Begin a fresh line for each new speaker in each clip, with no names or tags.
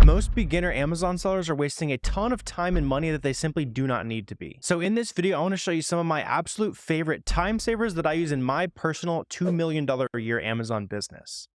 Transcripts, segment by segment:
Most beginner Amazon sellers are wasting a ton of time and money that they simply do not need to be. So in this video, I want to show you some of my absolute favorite time savers that I use in my personal $2 million a year Amazon business.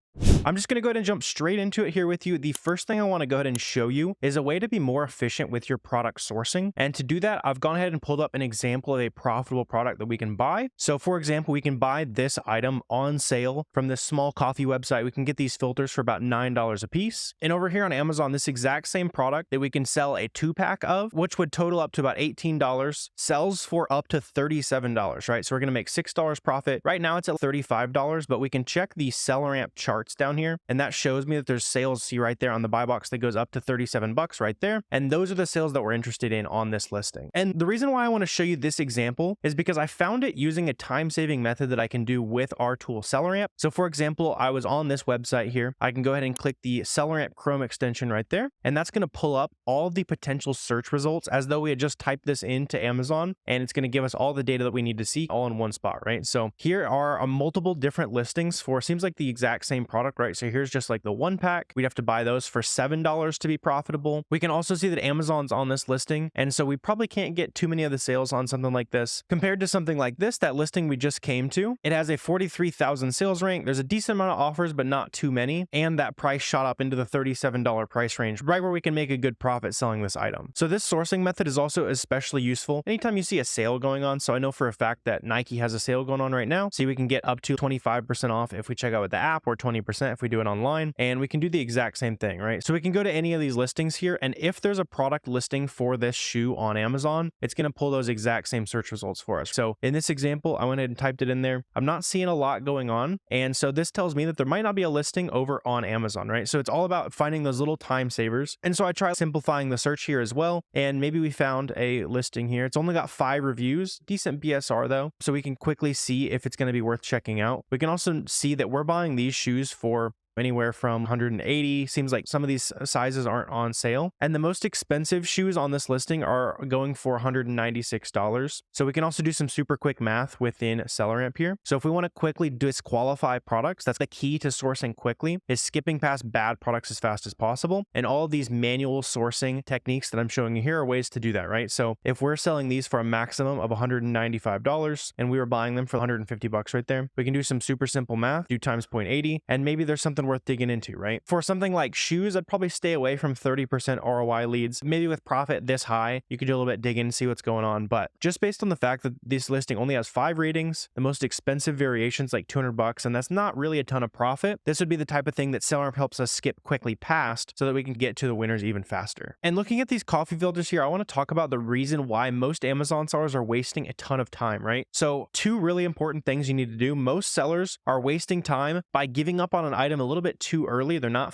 I'm just going to go ahead and jump straight into it here with you. The first thing I want to go ahead and show you is a way to be more efficient with your product sourcing. And to do that, I've gone ahead and pulled up an example of a profitable product that we can buy. So for example, we can buy this item on sale from this small coffee website. We can get these filters for about $9 a piece. And over here on Amazon, this exact same product that we can sell a 2-pack of, which would total up to about $18, sells for up to $37, right? So we're going to make $6 profit. Right now it's at $35, but we can check the SellerAmp chart down here, and that shows me that there's sales, see right there on the buy box, that goes up to 37 bucks right there. And those are the sales that we're interested in on this listing. And the reason why I want to show you this example is because I found it using a time-saving method that I can do with our tool SellerAmp. So for example, I was on this website here. I can go ahead and click the SellerAmp Chrome extension right there, and that's going to pull up all the potential search results as though we had just typed this into Amazon, and it's going to give us all the data that we need to see all in one spot, right? So here are multiple different listings for, seems like the exact same product, right? So here's just like the 1-pack. We'd have to buy those for $7 to be profitable. We can also see that Amazon's on this listing, and so we probably can't get too many of the sales on something like this. Compared to something like this, that listing we just came to, it has a 43,000 sales rank. There's a decent amount of offers, but not too many, and that price shot up into the $37 price range, right where we can make a good profit selling this item. So this sourcing method is also especially useful anytime you see a sale going on. So I know for a fact that Nike has a sale going on right now. See, we can get up to 25% off if we check out with the app, or 20% if we do it online, and we can do the exact same thing, right? So we can go to any of these listings here, and if there's a product listing for this shoe on Amazon, it's going to pull those exact same search results for us. So in this example, I went ahead and typed it in there. I'm not seeing a lot going on, and so this tells me that there might not be a listing over on Amazon, right? So it's all about finding those little time savers. And so I tried simplifying the search here as well, and maybe we found a listing here. It's only got 5 reviews, decent BSR though, so we can quickly see if it's going to be worth checking out. We can also see that we're buying these shoes for anywhere from 180. Seems like some of these sizes aren't on sale. And the most expensive shoes on this listing are going for $196. So we can also do some super quick math within SellerAmp here. So if we want to quickly disqualify products, that's the key to sourcing quickly, is skipping past bad products as fast as possible. And all of these manual sourcing techniques that I'm showing you here are ways to do that, right? So if we're selling these for a maximum of $195 and we were buying them for 150 bucks right there, we can do some super simple math, do times 0.80, and maybe there's something worth digging into, right? For something like shoes, I'd probably stay away from 30% ROI leads. Maybe with profit this high, you could do a little bit digging and see what's going on. But just based on the fact that this listing only has 5 ratings, the most expensive variation's like 200 bucks, and that's not really a ton of profit, this would be the type of thing that SellerAmp helps us skip quickly past so that we can get to the winners even faster. And looking at these coffee filters here, I want to talk about the reason why most Amazon sellers are wasting a ton of time, right? So 2 really important things you need to do. Most sellers are wasting time by giving up on an item a little bit too early. They're not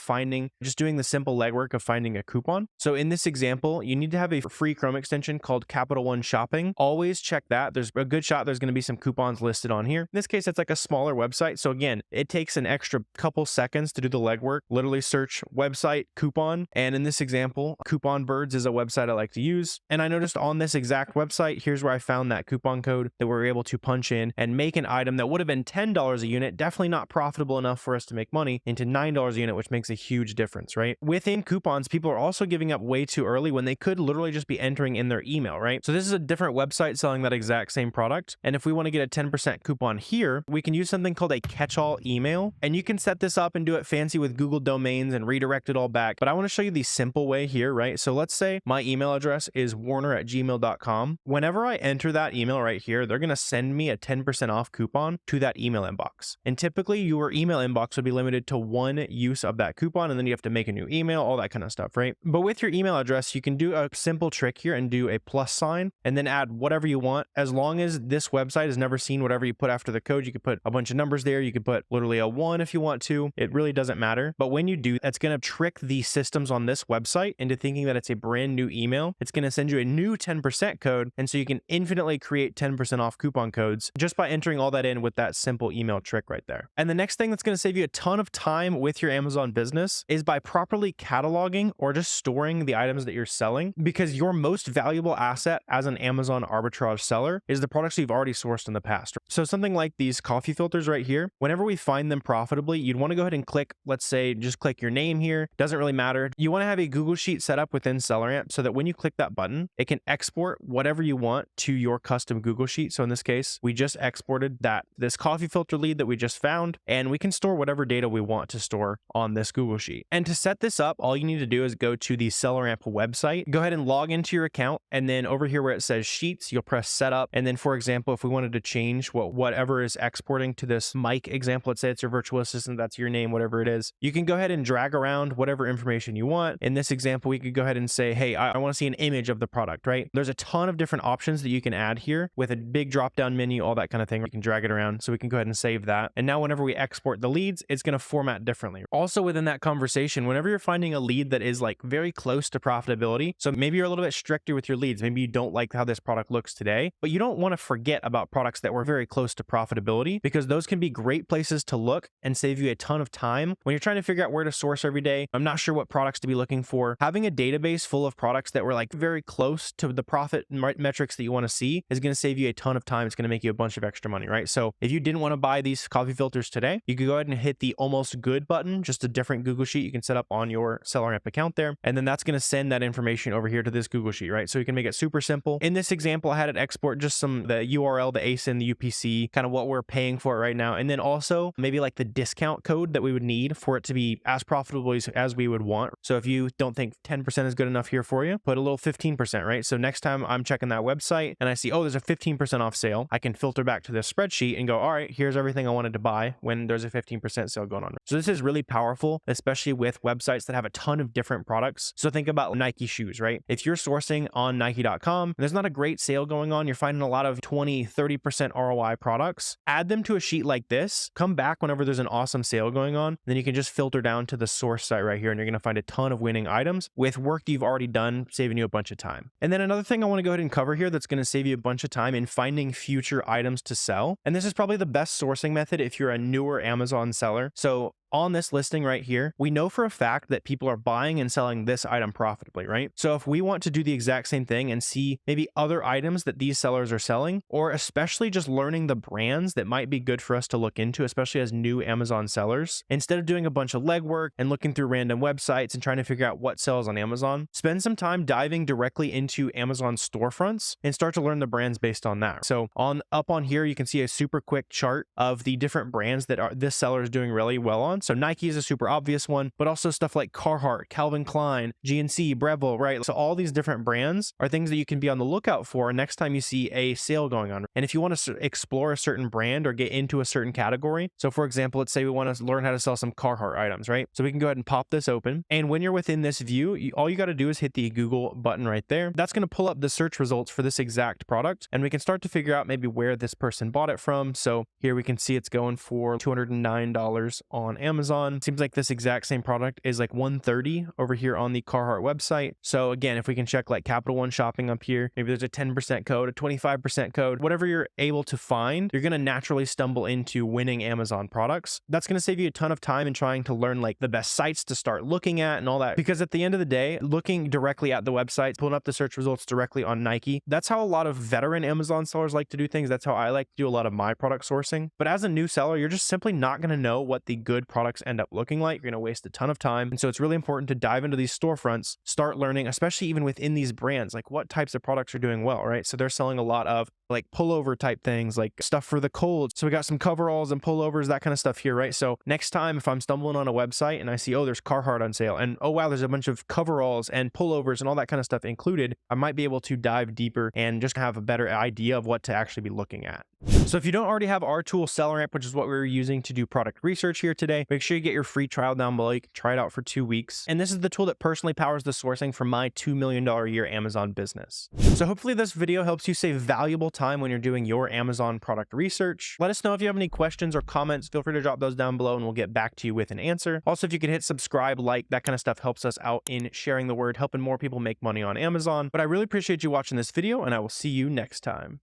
just doing the simple legwork of finding a coupon. So in this example, you need to have a free Chrome extension called Capital One Shopping. Always check that. There's a good shot there's going to be some coupons listed on here. In this case, it's like a smaller website. So again, it takes an extra couple seconds to do the legwork. Literally search website coupon. And in this example, Coupon Birds is a website I like to use. And I noticed on this exact website, here's where I found that coupon code that we were able to punch in and make an item that would have been $10 a unit, definitely not profitable enough for us to make money, into $9 a unit, which makes a huge difference, right? Within coupons, people are also giving up way too early when they could literally just be entering in their email, right? So this is a different website selling that exact same product. And if we want to get a 10% coupon here, we can use something called a catch-all email. And you can set this up and do it fancy with Google domains and redirect it all back. But I want to show you the simple way here, right? So let's say my email address is warner@gmail.com. Whenever I enter that email right here, they're going to send me a 10% off coupon to that email inbox. And typically your email inbox would be limited to 1 use of that coupon, and then you have to make a new email, all that kind of stuff, right? But with your email address, you can do a simple trick here and do a plus sign and then add whatever you want. As long as this website has never seen whatever you put after the code, you could put a bunch of numbers there. You could put literally a 1 if you want to. It really doesn't matter. But when you do, that's going to trick the systems on this website into thinking that it's a brand new email. It's going to send you a new 10% code. And so you can infinitely create 10% off coupon codes just by entering all that in with that simple email trick right there. And the next thing that's going to save you a ton of time time with your Amazon business is by properly cataloging or just storing the items that you're selling, because your most valuable asset as an Amazon arbitrage seller is the products you've already sourced in the past. So something like these coffee filters right here, whenever we find them profitably, you'd want to go ahead and click, let's say, just click your name here. Doesn't really matter. You want to have a Google Sheet set up within SellerAmp so that when you click that button, it can export whatever you want to your custom Google Sheet. So in this case, we just exported this coffee filter lead that we just found, and we can store whatever data we want to store on this Google Sheet. And to set this up, all you need to do is go to the SellerAmp website, go ahead and log into your account, and then over here where it says Sheets, you'll press Setup. And then, for example, if we wanted to change whatever is exporting to this Mike example, let's say it's your virtual assistant, that's your name, whatever it is, you can go ahead and drag around whatever information you want. In this example, we could go ahead and say, hey, I want to see an image of the product, right? There's a ton of different options that you can add here with a big drop-down menu, all that kind of thing. You can drag it around, so we can go ahead and save that. And now whenever we export the leads, it's going to format differently. Also within that conversation, whenever you're finding a lead that is like very close to profitability, so maybe you're a little bit stricter with your leads, maybe you don't like how this product looks today, but you don't want to forget about products that were very close to profitability, because those can be great places to look and save you a ton of time when you're trying to figure out where to source every day. I'm not sure what products to be looking for. Having a database full of products that were like very close to the profit metrics that you want to see is going to save you a ton of time. It's going to make you a bunch of extra money, right? So if you didn't want to buy these coffee filters today, you could go ahead and hit the Almost Good button, just a different Google Sheet you can set up on your SellerAmp account there. And then that's going to send that information over here to this Google Sheet, right? So you can make it super simple. In this example, I had it export just the URL, the ASIN, the UPC, kind of what we're paying for it right now. And then also maybe like the discount code that we would need for it to be as profitable as we would want. So if you don't think 10% is good enough here for you, put a little 15%, right? So next time I'm checking that website and I see, oh, there's a 15% off sale, I can filter back to this spreadsheet and go, all right, here's everything I wanted to buy when there's a 15% sale going on. So this is really powerful, especially with websites that have a ton of different products. So think about Nike shoes, right? If you're sourcing on Nike.com, there's not a great sale going on, you're finding a lot of 20, 30% ROI products, add them to a sheet like this, come back whenever there's an awesome sale going on, then you can just filter down to the source site right here, and you're going to find a ton of winning items with work you've already done, saving you a bunch of time. And then another thing I want to go ahead and cover here that's going to save you a bunch of time in finding future items to sell. And this is probably the best sourcing method if you're a newer Amazon seller. So on this listing right here, we know for a fact that people are buying and selling this item profitably, right? So if we want to do the exact same thing and see maybe other items that these sellers are selling, or especially just learning the brands that might be good for us to look into, especially as new Amazon sellers, instead of doing a bunch of legwork and looking through random websites and trying to figure out what sells on Amazon, spend some time diving directly into Amazon storefronts and start to learn the brands based on that. So up on here, you can see a super quick chart of the different brands that this seller is doing really well on. So Nike is a super obvious one, but also stuff like Carhartt, Calvin Klein, GNC, Breville, right? So all these different brands are things that you can be on the lookout for next time you see a sale going on. And if you want to explore a certain brand or get into a certain category, so for example, let's say we want to learn how to sell some Carhartt items, right? So we can go ahead and pop this open. And when you're within this view, all you got to do is hit the Google button right there. That's going to pull up the search results for this exact product. And we can start to figure out maybe where this person bought it from. So here we can see it's going for $209 on Amazon. Seems like this exact same product is like $130 over here on the Carhartt website. So again, if we can check like Capital One Shopping up here, maybe there's a 10% code, a 25% code, whatever you're able to find, you're going to naturally stumble into winning Amazon products. That's going to save you a ton of time in trying to learn like the best sites to start looking at and all that. Because at the end of the day, looking directly at the website, pulling up the search results directly on Nike, that's how a lot of veteran Amazon sellers like to do things. That's how I like to do a lot of my product sourcing. But as a new seller, you're just simply not going to know what the good products end up looking like. You're going to waste a ton of time. And so it's really important to dive into these storefronts, start learning, especially even within these brands, like what types of products are doing well, right? So they're selling a lot of like pullover type things, like stuff for the cold. So we got some coveralls and pullovers, that kind of stuff here, right? So next time, if I'm stumbling on a website and I see, oh, there's Carhartt on sale, and oh, wow, there's a bunch of coveralls and pullovers and all that kind of stuff included, I might be able to dive deeper and just have a better idea of what to actually be looking at. So if you don't already have our tool, SellerAmp, which is what we were using to do product research here today, make sure you get your free trial down below. You can try it out for 2 weeks. And this is the tool that personally powers the sourcing for my $2 million a year Amazon business. So hopefully this video helps you save valuable time when you're doing your Amazon product research. Let us know if you have any questions or comments. Feel free to drop those down below and we'll get back to you with an answer. Also, if you could hit subscribe, like, that kind of stuff helps us out in sharing the word, helping more people make money on Amazon. But I really appreciate you watching this video, and I will see you next time.